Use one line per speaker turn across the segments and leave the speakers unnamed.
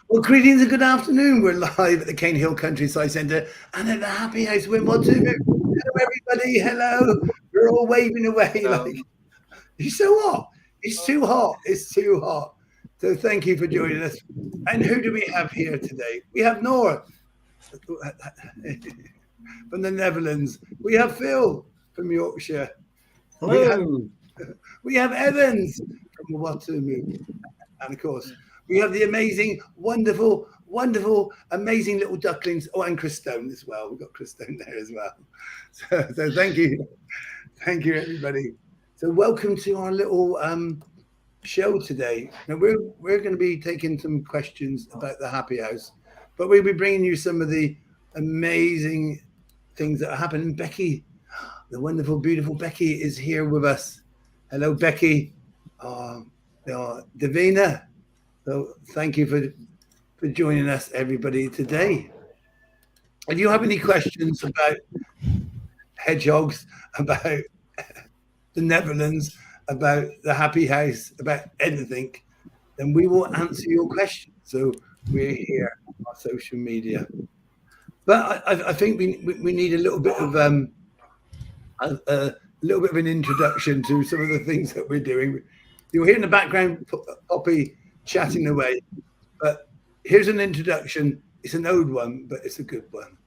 Well, greetings and good afternoon. We're live at the Caenhill Countryside Centre and at the Happy House in Watamu. Hello, everybody. Hello. We're all waving away like, it's so hot. It's too hot. It's too hot. So thank you for joining us. And who do we have here today? We have Nora from the Netherlands. We have Phil from Yorkshire.
Hello.
We have Evans from Watamu. And of course, we have the amazing, wonderful, amazing little ducklings. Oh, and Chris Stone as well. We've got Chris Stone there as well. So thank you. Thank you, everybody. So welcome to our little show today. Now, we're going to be taking some questions about the Happy House, but we'll be bringing you some of the amazing things that are happening. Becky, the wonderful, beautiful Becky is here with us. Hello, Becky. Davina. So thank you for joining us, everybody, today. If you have any questions about hedgehogs, about the Netherlands, about the Happy House, about anything, then we will answer your questions. So we're here on our social media. But I think we need a little bit of an introduction to some of the things that we're doing. You'll hear in the background Poppy chatting away, but here's an introduction. It's an old one, but it's a good one.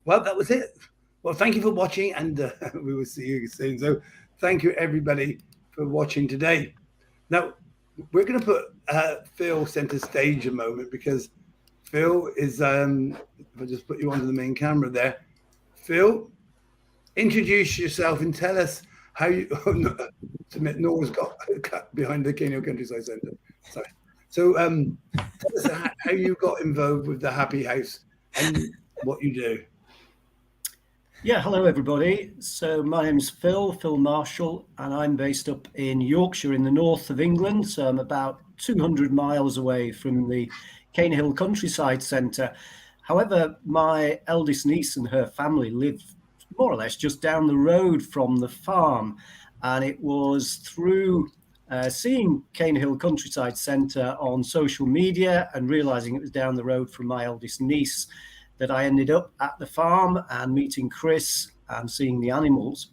Well, that was it. Well, thank you for watching, and we will see you soon. So thank you, everybody, for watching today. Now, we're going to put Phil center stage a moment, because Phil is, if I just put you onto the main camera there. Phil, introduce yourself and tell us how you, Nora's got cut behind the Caenhillcc Countryside Centre. Sorry. So tell us how you got involved with the Happy House and what you do.
Yeah, hello everybody. So my name's Phil Marshall, and I'm based up in Yorkshire in the north of England. So I'm about 200 miles away from the Caenhill Countryside Centre. However, my eldest niece and her family live more or less just down the road from the farm. And it was through seeing Caenhill Countryside Centre on social media and realising it was down the road from my eldest niece that I ended up at the farm and meeting Chris and seeing the animals.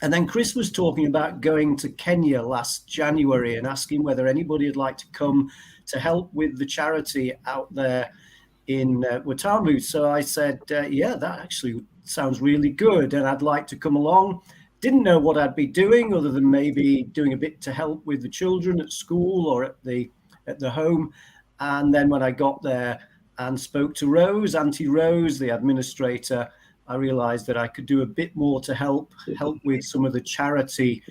And then Chris was talking about going to Kenya last January and asking whether anybody would like to come to help with the charity out there in Watamu. So I said, yeah, that actually sounds really good, and I'd like to come along. Didn't know what I'd be doing other than maybe doing a bit to help with the children at school or at the home. And then when I got there and spoke to Rose, Auntie Rose, the administrator, I realized that I could do a bit more to help with some of the charity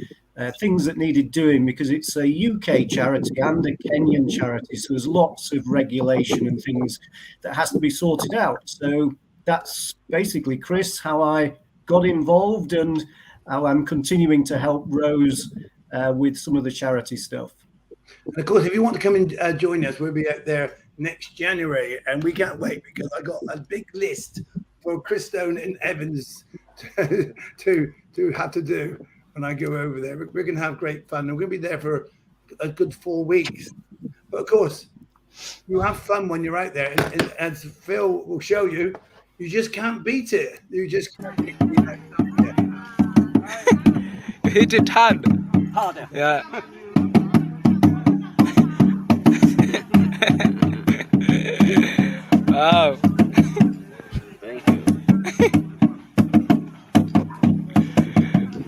things that needed doing, because it's a UK charity and a Kenyan charity. So there's lots of regulation and things that has to be sorted out. So that's basically, Chris, how I got involved and how I'm continuing to help Rose with some of the charity stuff.
And of course, if you want to come and join us, we'll be out there next January, and we can't wait, because I got a big list for Chris Stone and Evans to have to do when I go over there. We're going to have great fun. We're going to be there for a good 4 weeks. But of course, you have fun when you're out there, and as Phil will show you, you just can't beat it. You just can't beat it.
Hit it hard.
Harder.
Yeah. Wow.
Thank you.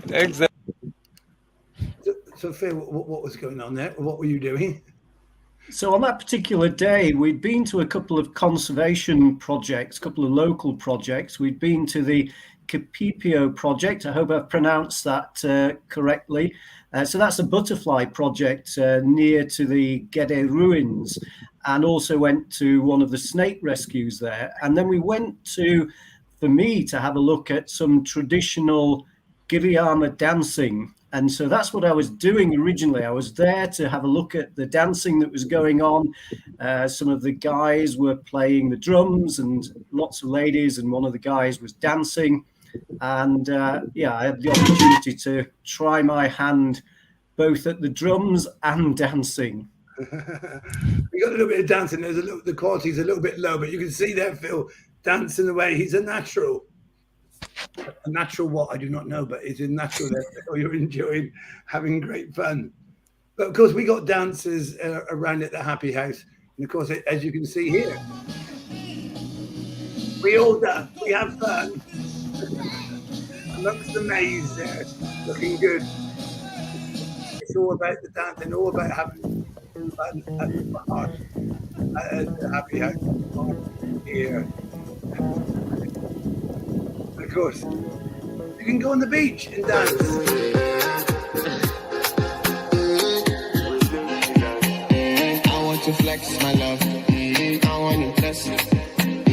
Thanks.
So Phil, what was going on there? What were you doing?
So on that particular day, we'd been to a couple of conservation projects, a couple of local projects. We'd been to the Capipio project. I hope I've pronounced that correctly. So that's a butterfly project near to the Gede ruins, and also went to one of the snake rescues there. And then we went for me to have a look at some traditional Giriama dancing. And so that's what I was doing originally. I was there to have a look at the dancing that was going on. Some of the guys were playing the drums and lots of ladies, and one of the guys was dancing. And I had the opportunity to try my hand both at the drums and dancing.
We got a little bit of dancing. The quality's a little bit low, but you can see there Phil dancing away. He's a natural. A natural what? I do not know, but it's a natural there. Phil. You're enjoying having great fun. But of course, we got dancers around at the Happy House. And of course, as you can see here, we all dance. We have fun. Amongst the maze there, looking good. It's all about the dancing, all about having fun at the Happy House here. And of course, you can go on the beach and dance.
I want to flex my love. I want to impress her.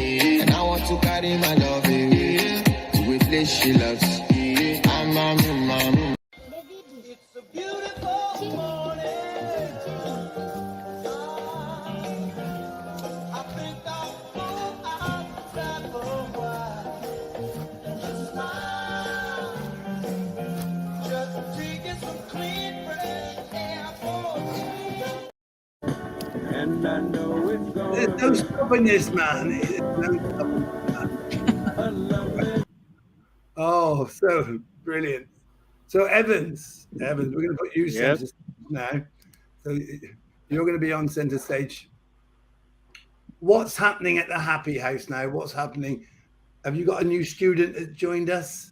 And I want to carry my love to a place she loves.
It's a beautiful morning. I think I'll go outside for a while. Just smile. Just taking some clean fresh air for me.
And I know it's going
There's no stopping this, man. There's no stopping this, man. Oh, so brilliant. So Evans, we're going to put you center stage now. So you're going to be on center stage. What's happening at the Happy House now? What's happening? Have you got a new student that joined us?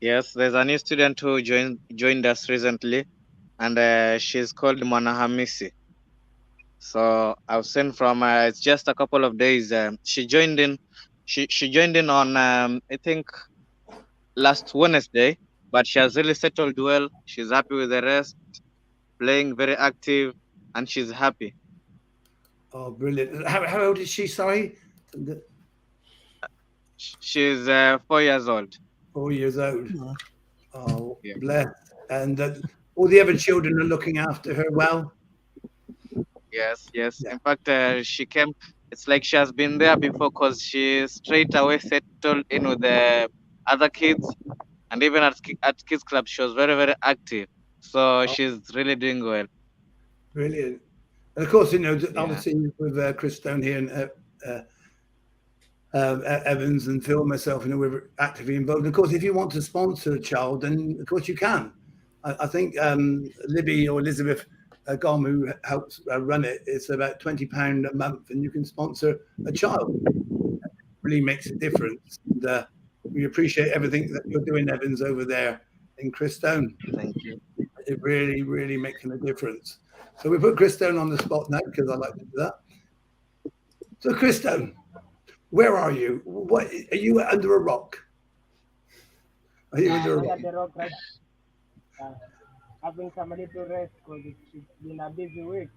Yes, there's a new student who joined us recently, and she's called Manahamisi. So I've seen from it's just a couple of days. She joined in. She joined in on I think last Wednesday, but she has really settled well. She's happy with the rest, playing very active, and she's happy.
Oh, brilliant! How old is she? Sorry,
she's 4 years old.
4 years old. Oh,
Yeah.
bless! And all the other children are looking after her well.
Yes. Yeah. In fact, she came. It's like she has been there before because she straight away settled in with the other kids, and even at Kids Club, she was very, very active. So she's really doing well.
Brilliant. And of course, obviously with Chris Stone here and Evans and Phil, myself, we're actively involved. And of course, if you want to sponsor a child, then of course you can. I think Libby or Elizabeth Gom, who helps run it, it's about £20 a month, and you can sponsor a child. It really makes a difference. And we appreciate everything that you're doing, Evans, over there in Chris Stone.
Thank you.
It really, really making a difference. So we put Chris Stone on the spot now because I like to do that. So Chris Stone, where are you? What are you under a rock? Are you under a rock?
The rock, right? Having somebody to rest because it's been a busy week.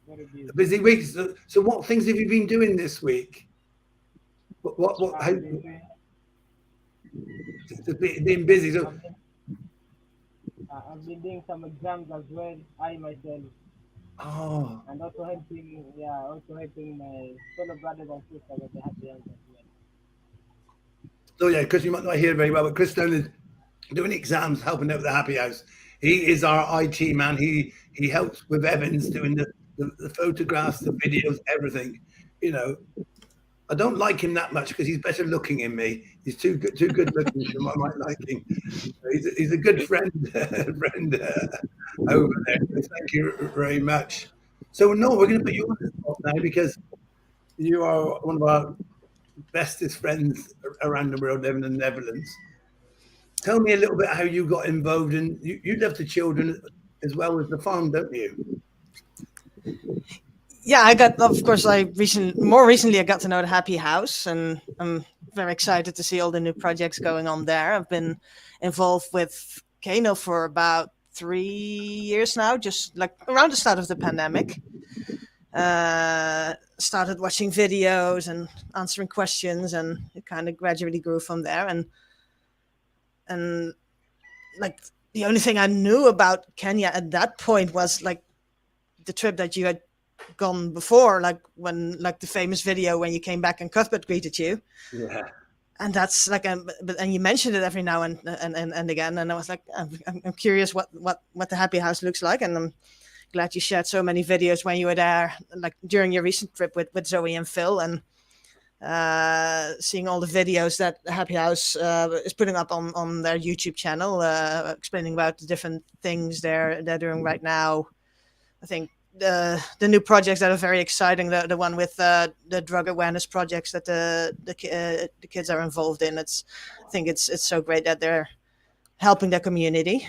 Very busy.
A busy week. So what things have you been doing this week? How, being busy. So,
I've been doing some exams as well, I myself.
Oh.
And also helping my fellow brothers and sisters at the Happy House as well.
So yeah, because you might not hear very well, but Chris Stone is doing exams, helping out with the Happy House. He is our IT man. He helps with Evans doing the photographs, the videos, everything. I don't like him that much because he's better looking than me. He's too good looking for my liking. He's a good friend over there. Thank you very much. So no, we're going to put you on the spot now because you are one of our bestest friends around the world, living in the Netherlands. Tell me a little bit how you got involved, and you love the children as well as the farm, don't you?
Yeah, I got, of course, more recently I got to know the Happy House, and I'm very excited to see all the new projects going on there. I've been involved with Kano for about 3 years now, just like around the start of the pandemic. Started watching videos and answering questions, and it kind of gradually grew from there. And like the only thing I knew about Kenya at that point was like the trip that you had gone before, like when, like the famous video when you came back and Cuthbert greeted you.
Yeah.
And that's like, and you mentioned it every now and again, and I was like, I'm curious what the Happy House looks like, and I'm glad you shared so many videos when you were there, like during your recent trip with Zoe and Phil, and seeing all the videos that the Happy House is putting up on their YouTube channel, explaining about the different things they're doing right now. I think the new projects that are very exciting, the one with the drug awareness projects that the kids are involved in. I think it's so great that they're helping their community.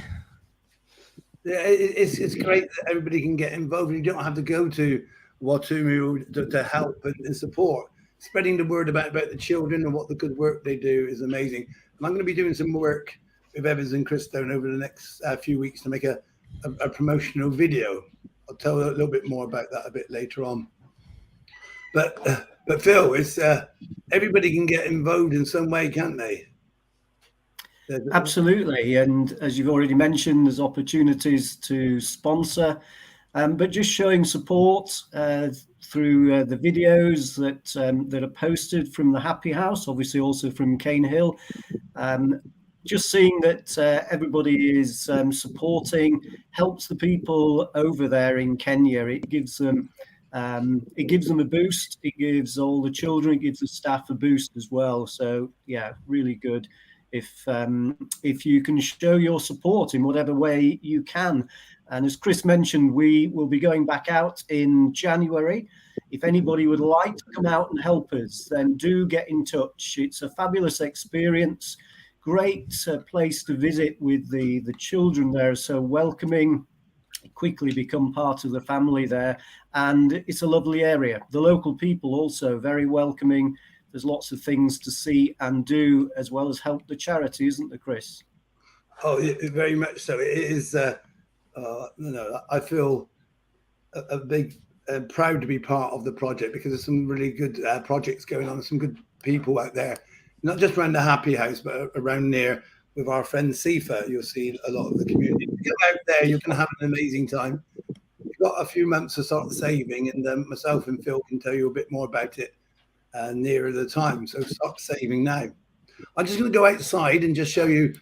Yeah, it's great that everybody can get involved. You don't have to go to Watamu to help and support. Spreading the word about the children and what the good work they do is amazing. And I'm going to be doing some work with Evans and Christone over the next few weeks to make a promotional video. I'll tell a little bit more about that a bit later on. But Phil, it's everybody can get involved in some way, can't they?
Absolutely, and as you've already mentioned, there's opportunities to sponsor, but just showing support through the videos that are posted from the Happy House, obviously also from Caenhill. Just seeing that everybody is supporting helps the people over there in Kenya. It gives them a boost. It gives all the children, it gives the staff a boost as well. So yeah, really good. If you can show your support in whatever way you can. And as Chris mentioned, we will be going back out in January. If anybody would like to come out and help us, then do get in touch. It's a fabulous experience. Great place to visit with the children there, so welcoming. Quickly become part of the family there, and it's a lovely area. The local people also very welcoming. There's lots of things to see and do, as well as help the charity, isn't there, Chris?
Oh, very much so. It is. I feel a big proud to be part of the project, because there's some really good projects going on. Some good people out there, not just around the Happy House, but around near with our friend Sifa. You'll see a lot of the community. Go out there, you're going to have an amazing time. You've got a few months to start saving, and myself and Phil can tell you a bit more about it nearer the time. So start saving now. I'm just going to go outside and just show you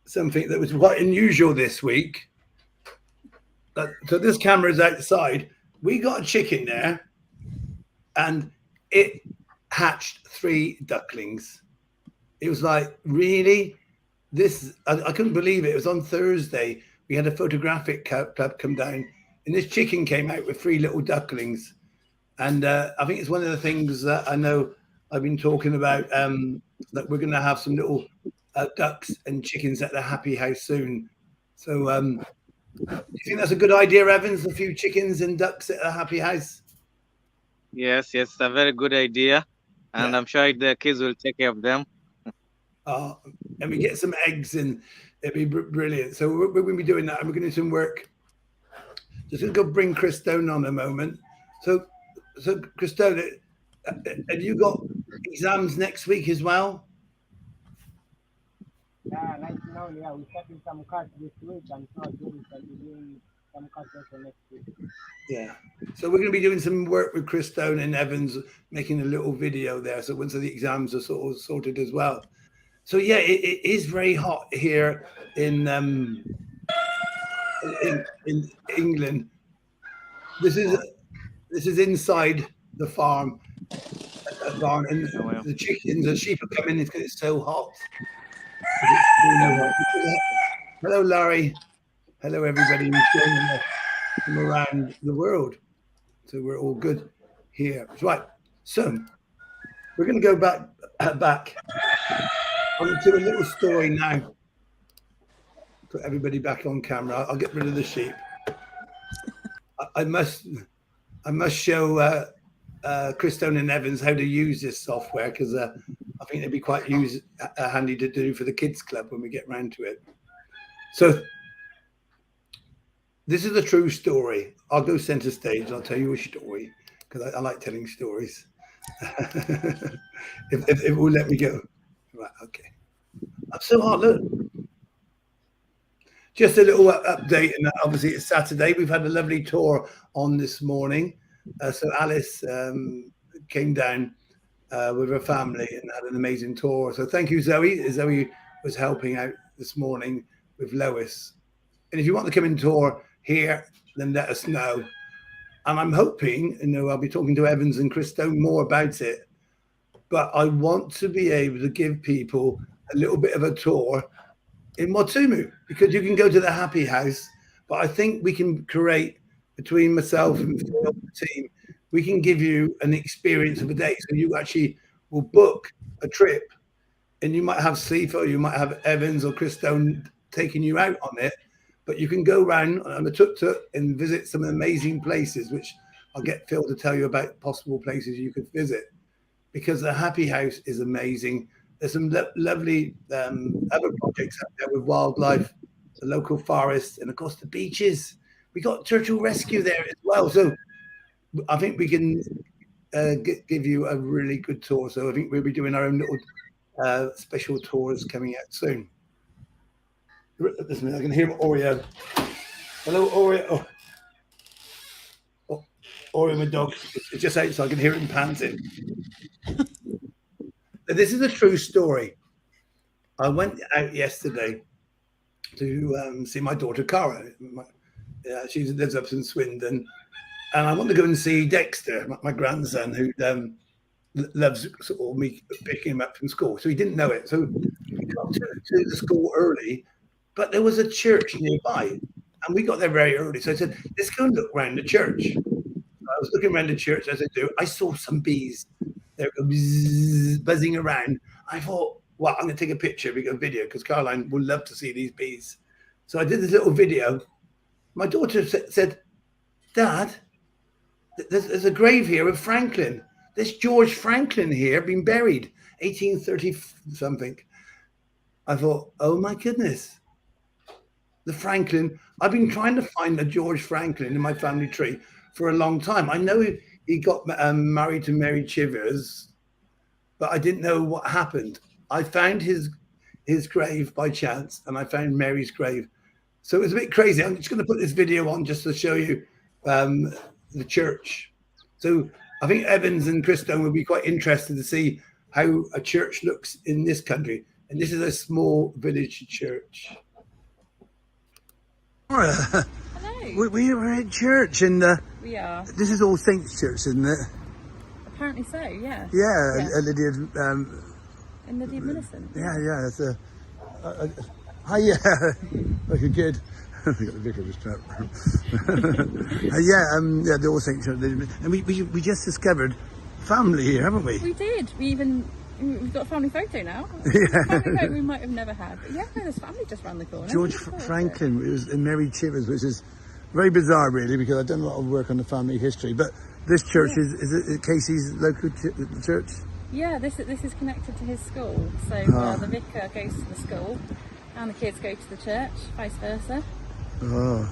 something that was quite unusual this week. So this camera is outside. We got a chicken there, and it hatched 3 ducklings. It was like, really? I couldn't believe it. It was on Thursday. We had a photographic club come down, and this chicken came out with 3 little ducklings. And I think it's one of the things that I know I've been talking about, that we're going to have some little ducks and chickens at the Happy House soon. So do you think that's a good idea, Evans? A few chickens and ducks at a Happy House?
Yes, it's a very good idea. And
Yeah.
I'm sure the kids will take care of them.
And we get some eggs, and it'd be brilliant. So we're going to be doing that, and we're going to do some work. Just going to go bring Christone on a moment. So Christone, have you got exams next week as well?
Yeah, right now, yeah, we're starting some cards this week, and so we'll be doing some cards also next week.
Yeah. So we're going to be doing some work with Christone and Evans, making a little video there. So once the exams are sort of sorted as well. So yeah, it is very hot here in England. This is inside the farm, and the chickens, the sheep are coming because it's so hot. Hello, Larry. Hello, everybody who's joining us from around the world. So we're all good here. Right. So we're going to go back onto a little story now. Put everybody back on camera. I'll get rid of the sheep. I must I must show Christone and Evans how to use this software, because I think it'd be quite handy to do for the kids club when we get round to it. So this is a true story. I'll go center stage. I'll tell you a story, because I like telling stories. if it will let me go. Right, okay. I'm so hot, look. Just a little update, and obviously it's Saturday. We've had a lovely tour on this morning. So Alice came down with her family and had an amazing tour. So thank you, Zoe. Zoe was helping out this morning with Lois. And if you want to come and tour here, then let us know. And I'm hoping, I'll be talking to Evans and Christone more about it. But I want to be able to give people a little bit of a tour in Watamu, because you can go to the Happy House, but I think we can create, between myself and the team, we can give you an experience of a day. So you actually will book a trip, and you might have Sifa, you might have Evans or Christone taking you out on it, but you can go around on the tuk-tuk and visit some amazing places, which I'll get Phil to tell you about possible places you could visit, because the Happy House is amazing. There's some lovely other projects out there with wildlife, the local forests, and of course the beaches. We got turtle rescue there as well. So I think we can give you a really good tour. So I think we'll be doing our own little special tours coming out soon. Listen, I can hear Oreo. Hello, Oreo. Oh, Oreo, my dog. It's just out, so I can hear him panting. This is a true story. I went out yesterday to see my daughter Cara. She lives up in Swindon, and I want to go and see Dexter, my grandson, who loves sort of me picking him up from school. So he didn't know it. So we got to the school early, but there was a church nearby, and we got there very early. So I said, let's go and look around the church. I was looking around the church as I do. I saw some bees. They're buzzing around. I thought, well, I'm going to take a picture, a video, because Caroline would love to see these bees. So I did this little video. My daughter said, Dad, there's a grave here of Franklin. There's George Franklin here, been buried, 1830 something. I thought, oh my goodness. The Franklin. I've been trying to find a George Franklin in my family tree for a long time. I know he got married to Mary Chivers, but I didn't know what happened. I found his grave by chance, and I found Mary's grave. So it was a bit crazy. I'm just going to put this video on just to show you the church. So I think Evans and Christone will be quite interested to see how a church looks in this country. And this is a small village church.
Hello.
We're at church, and
We are.
this is All Saints Church, isn't it?
Apparently so, yeah.
Yeah,
Yeah.
Lydia.
In the Millicent.
Yeah. It's hi, yeah. Okay, good. We got the vicar of this trap. Yeah, the All Saints Church, and we just discovered family here, haven't we?
We did. We've got a family photo now.
Yeah.
Family photo we might have never had. But yeah, no, there's family just round the corner.
George Franklin, it was in Mary Chivers, which is very bizarre, really, because I've done a lot of work on the family history. But this church is it Casey's local church?
Yeah, this is connected to his school. So the vicar goes to the school, and the kids go to the church, vice versa.
Oh,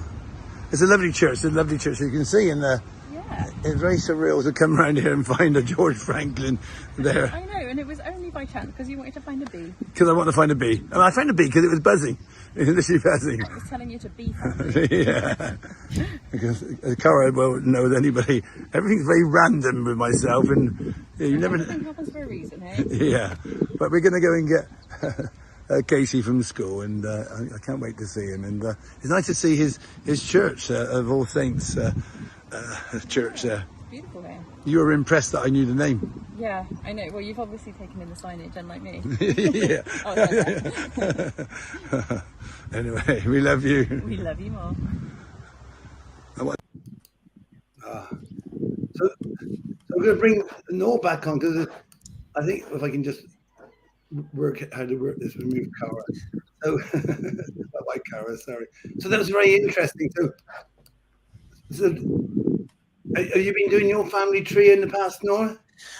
it's a lovely church. It's a lovely church. You can see in the.
Yeah.
It's very surreal to come around here and find a George Franklin there.
I know, and it was only by chance because you wanted to find a bee.
Because I want to find a bee. And I found a bee because it was buzzing. It was literally buzzing.
It was telling you to be happy.
Yeah. Because Cara won't know with anybody. Everything's very random with myself, and you never.
Everything happens for a reason, eh?
Yeah. But we're going to go and get Casey from school, and I can't wait to see him. And it's nice to see his church of All Saints church there.
Beautiful here.
You were impressed that I knew the name.
Yeah, I know. Well, you've obviously taken in the signage, unlike me.
Yeah.
Oh, okay.
Anyway, we love you.
We love you more.
So I'm going to bring Noel back on, because I think if I can just work how to work this, remove Cara. So, I like Cara, sorry. So that was very interesting. So Have you been doing your family tree in the past, Nora?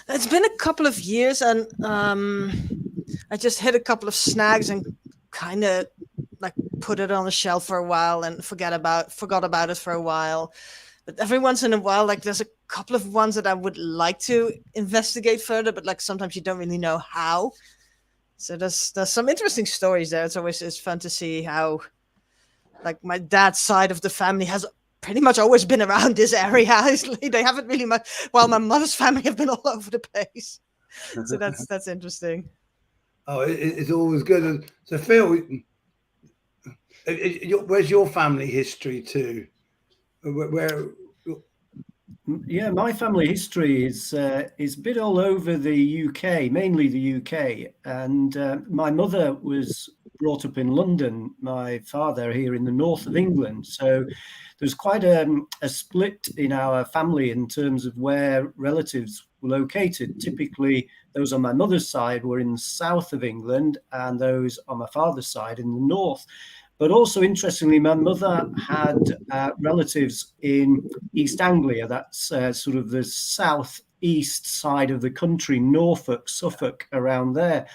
It's been a couple of years, and I just hit a couple of snags and kind of like put it on the shelf for a while and forgot about it for a while. But every once in a while, like there's a couple of ones that I would like to investigate further, but like sometimes you don't really know how. So there's some interesting stories there. It's fun to see how, like, my dad's side of the family has pretty much always been around this area. They haven't really much, while my mother's family have been all over the place. So that's interesting.
Oh, it's always good. So Phil, where's your family history too? Where?
Yeah, my family history is a bit all over the UK, mainly the UK. And my mother was brought up in London, my father here in the north of England. So there's quite a split in our family in terms of where relatives were located. Typically, those on my mother's side were in the south of England, and those on my father's side in the north. But also, interestingly, my mother had relatives in East Anglia. That's sort of the southeast side of the country, Norfolk, Suffolk, around there.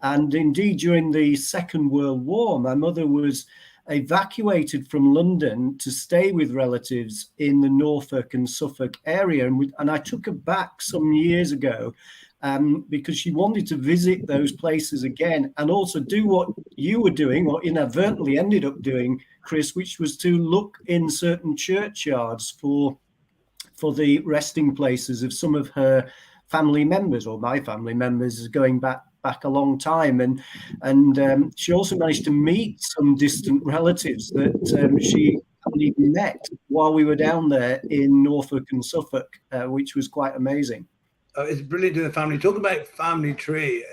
And indeed, during the Second World War, my mother was evacuated from London to stay with relatives in the Norfolk and Suffolk area. And I took her back some years ago because she wanted to visit those places again and also do what you were doing, or inadvertently ended up doing, Chris, which was to look in certain churchyards for the resting places of some of her family members, or my family members, going back a long time. And she also managed to meet some distant relatives that she hadn't even met while we were down there in Norfolk and Suffolk, which was quite amazing.
It's brilliant doing a family. Talk about family tree.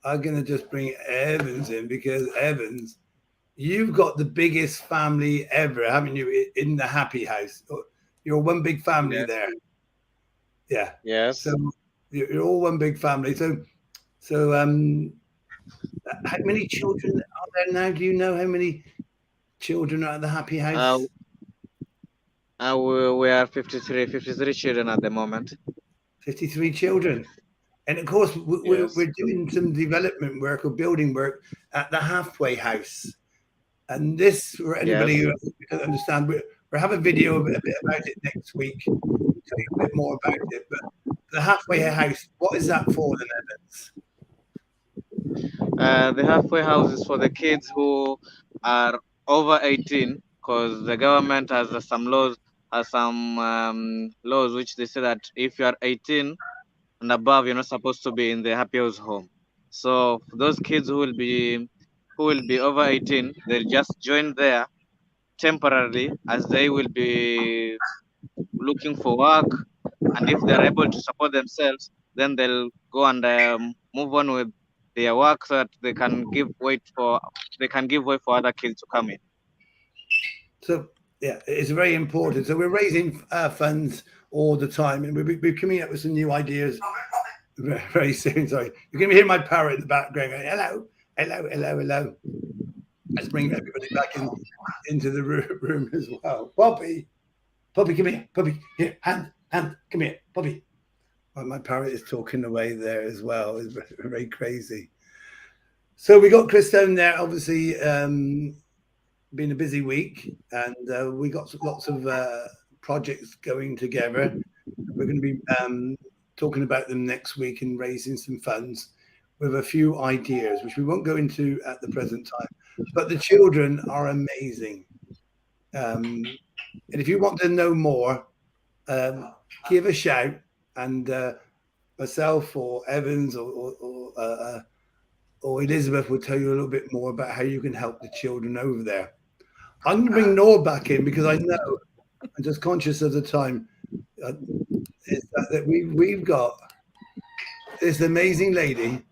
I'm going to just bring Evans in, because Evans, you've got the biggest family ever, haven't you, in the Happy House? You're one big family there. Yeah.
Yes.
So you're all one big family. So how many children are there now? Do you know how many children are at the Happy House?
We are 53 children at the moment.
53 children. And of course, we're doing some development work or building work at the Halfway House. And this, for anybody who doesn't understand, we'll have a video a bit about it next week, tell you a bit more about it. But the Halfway House, what is that for, then, Evans?
The Halfway House is for the kids who are over 18, because the government has some laws, laws which they say that if you are 18 and above, you're not supposed to be in the Happy House home. So for those kids who will be over 18, they'll just join there temporarily, as they will be looking for work, and if they're able to support themselves, then they'll go and move on with their work, so that they can give way for other kids to come in.
So yeah, it's very important. So we're raising funds all the time, and we're coming up with some new ideas very soon. Sorry, you're going to hear my parrot in the background going, hello, hello, hello, hello. Let's bring everybody back into the room as well. Poppy, come here. Poppy, here, hand, come here, Poppy. Well, my parrot is talking away there as well. It's very crazy. So we got Chris down there, obviously. Been a busy week, and we got lots of projects going together. We're going to be talking about them next week and raising some funds with a few ideas, which we won't go into at the present time. But the children are amazing. And if you want to know more, give a shout, and myself or Evans or Elizabeth will tell you a little bit more about how you can help the children over there. I'm going to bring Noor back in, because I know, I'm just conscious of the time, that we've got this amazing lady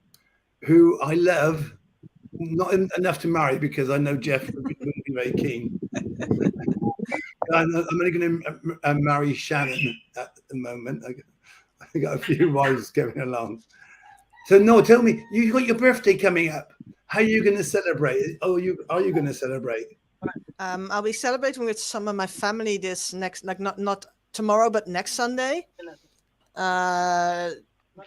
who I love, not enough to marry, because I know Jeff wouldn't be very keen. I'm only going to marry Shannon at the moment. I got a few wives going along. So no, tell me, you got your birthday coming up. How are you going to celebrate? Are you going to celebrate?
I'll be celebrating with some of my family this next, like not tomorrow, but next Sunday.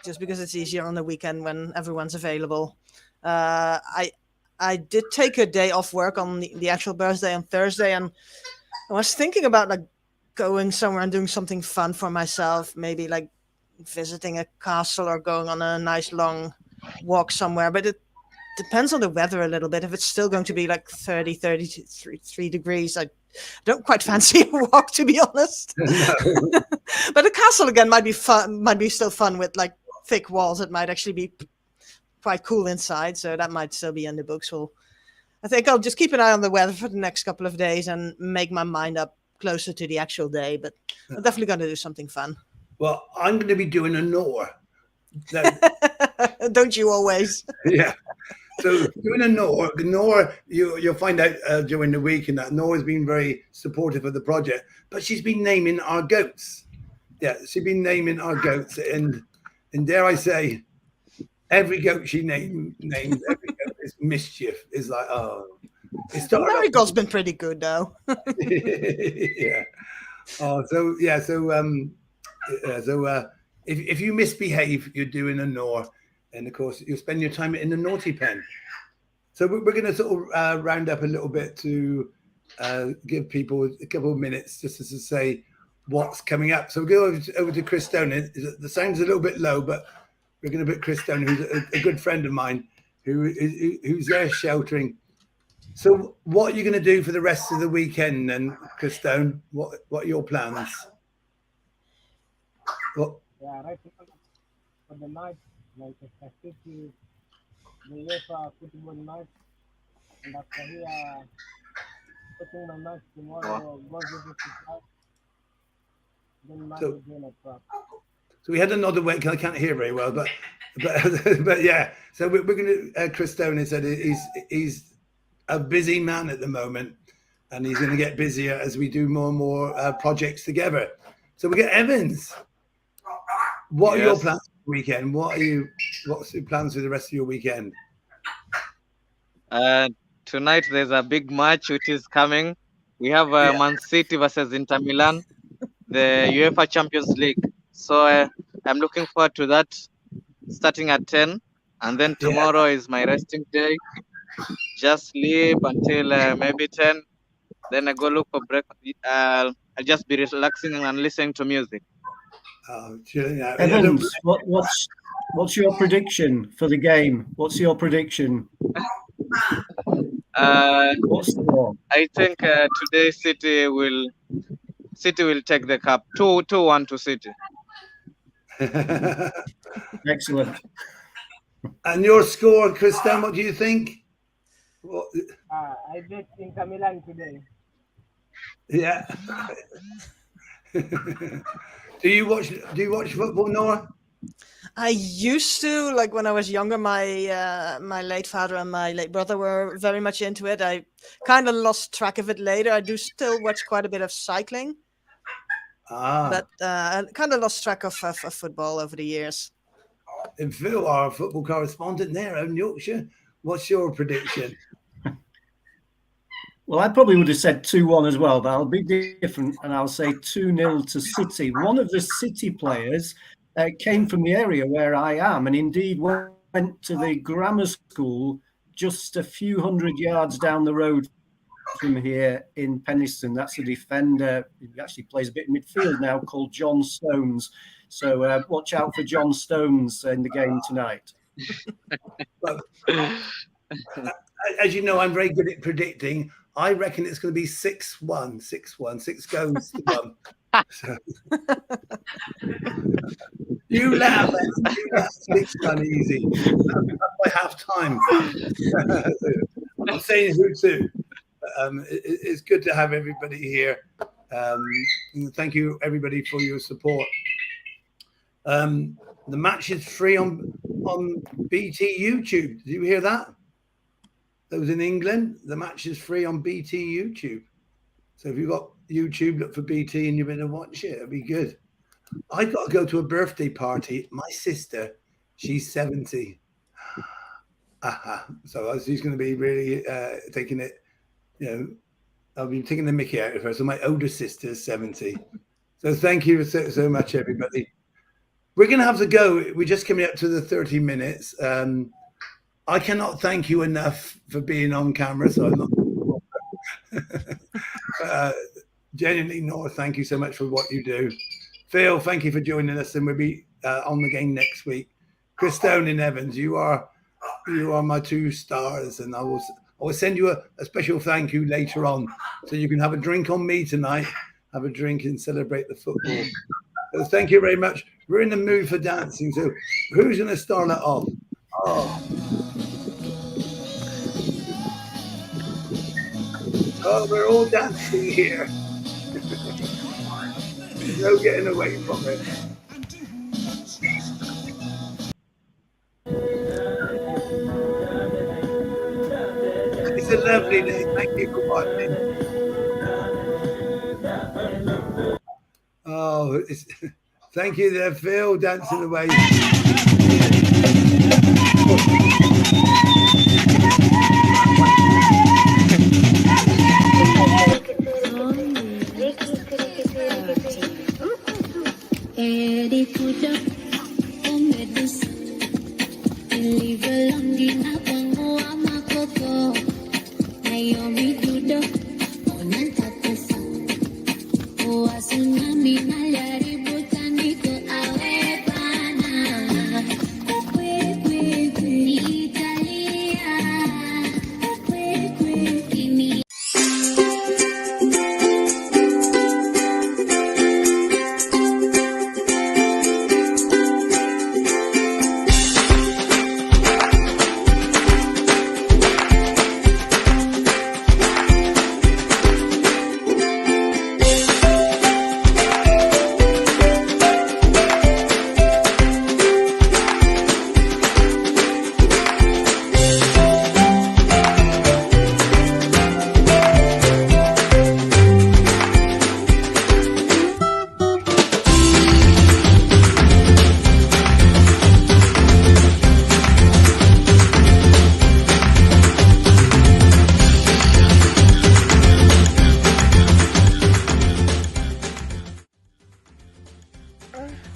Just because it's easier on the weekend when everyone's available. I did take a day off work on the actual birthday on Thursday, and I was thinking about like going somewhere and doing something fun for myself, maybe like visiting a castle or going on a nice long walk somewhere. But it depends on the weather a little bit. If it's still going to be like 33 degrees, I don't quite fancy a walk, to be honest. But a castle again might be fun, might be still fun with like thick walls. It might actually be quite cool inside, so that might still be in the books. Well, I think I'll just keep an eye on the weather for the next couple of days and make my mind up closer to the actual day. But I'm definitely going to do something fun.
Well, I'm going to be doing a Nor.
Don't you always?
Yeah. So doing a Nor, you'll find out during the week, and that Nor has been very supportive of the project. But she's been naming our goats. Yeah, she's been naming our goats, and dare I say, every goat she named every goat is mischief. Is like, oh, it's
Marigold's been pretty good though.
Yeah. Oh, so yeah, so if you misbehave, you're doing a Nor, and of course you'll spend your time in the naughty pen. So we're going to sort of round up a little bit to give people a couple of minutes just to say what's coming up. So we'll go over to Chris Stone. The sound's a little bit low, but we're going to put Chris Stone, who's a good friend of mine, who's there sheltering. So what are you going to do for the rest of the weekend then, Chris Stone? What are your plans? What?
Yeah, right now, for the night, like a city, the UEFA football night, and after here, putting my match tomorrow, go visit the club, then match again at club.
So we had another week. I can't hear very well, but yeah. So we're going to. Chris Stone said he's a busy man at the moment, and he's going to get busier as we do more and more projects together. So we get Evans. What are your plans for the weekend? What's your plans for the rest of your weekend?
Tonight there's a big match which is coming. We have Man City versus Inter Milan, the UEFA Champions League. So I'm looking forward to that, starting at 10, and then tomorrow is my resting day. Just sleep until maybe 10. Then I go look for breakfast. I'll just be relaxing and listening to music.
Evans, what's your prediction for the game? What's your prediction? What's the score?
I think today City will take the cup. 2-1 to City.
Excellent.
And your score, Christian, what do you think?
I bet Inter Milan today.
Yeah. Do you watch football, Nora?
I used to, like when I was younger. My late father and my late brother were very much into it. I kind of lost track of it later. I do still watch quite a bit of cycling, but I kind of lost track of football over the years.
And Phil, our football correspondent there in Yorkshire, what's your prediction?
Well, I probably would have said 2-1 as well, but I'll be different and I'll say 2-0 to City. One of the City players came from the area where I am, and indeed went to the grammar school just a few hundred yards down the road from here in Penistone. That's a defender who actually plays a bit in midfield now, called John Stones. So watch out for John Stones in the game tonight.
Well, as you know, I'm very good at predicting. I reckon it's going to be 6-1, 6-1, 6 goals to 1. So, you laugh at 6-1 easy. That's by half time. I'm not saying who to. It's good to have everybody here. Thank you, everybody, for your support. The match is free on BT YouTube. Did you hear that? Those in England, the match is free on BT YouTube. So if you've got YouTube, look for BT and you're going to watch it. It'll be good. I got to go to a birthday party. My sister, she's 70. So she's going to be really taking it, I've been taking the mickey out of her. So my older sister's 70. So thank you so much, everybody. We're going to have to go. We're just coming up to the 30 minutes. I cannot thank you enough for being on camera. So I'm not genuinely, Nora, thank you so much for what you do. Phil, thank you for joining us, and we'll be on the game next week. Chris Stone and Evans, you are my two stars, and I will send you a special thank you later on, so you can have a drink on me tonight, have a drink and celebrate the football. So thank you very much. We're in the mood for dancing, so who's going to start it off? Oh, we're all dancing here. There's no getting away from it. It's a lovely day. Thank you for watching. Oh, thank you there, Phil, dancing away.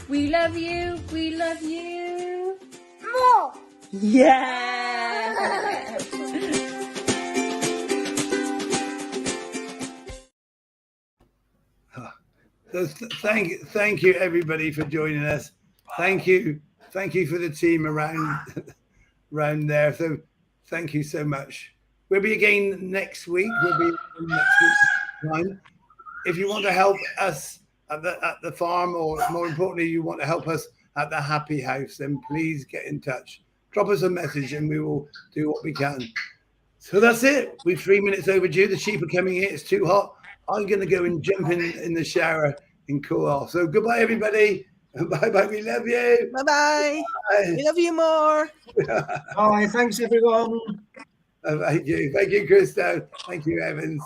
We love you. We love you.
More.
Yeah.
So thank you everybody for joining us. Thank you for the team around there. So thank you so much. We'll be again next week. We'll be next week's time. If you want to help us at the farm, or more importantly, you want to help us at the Happy House, then please get in touch. Drop us a message and we will do what we can. So that's it. We're 3 minutes overdue. The sheep are coming in. It's too hot. I'm going to go and jump in the shower and cool off. So goodbye, everybody. Bye-bye. We love you.
Bye-bye. We love you more.
Bye. Thanks, everyone.
Thank you. Thank you, Christo. Thank you, Evans.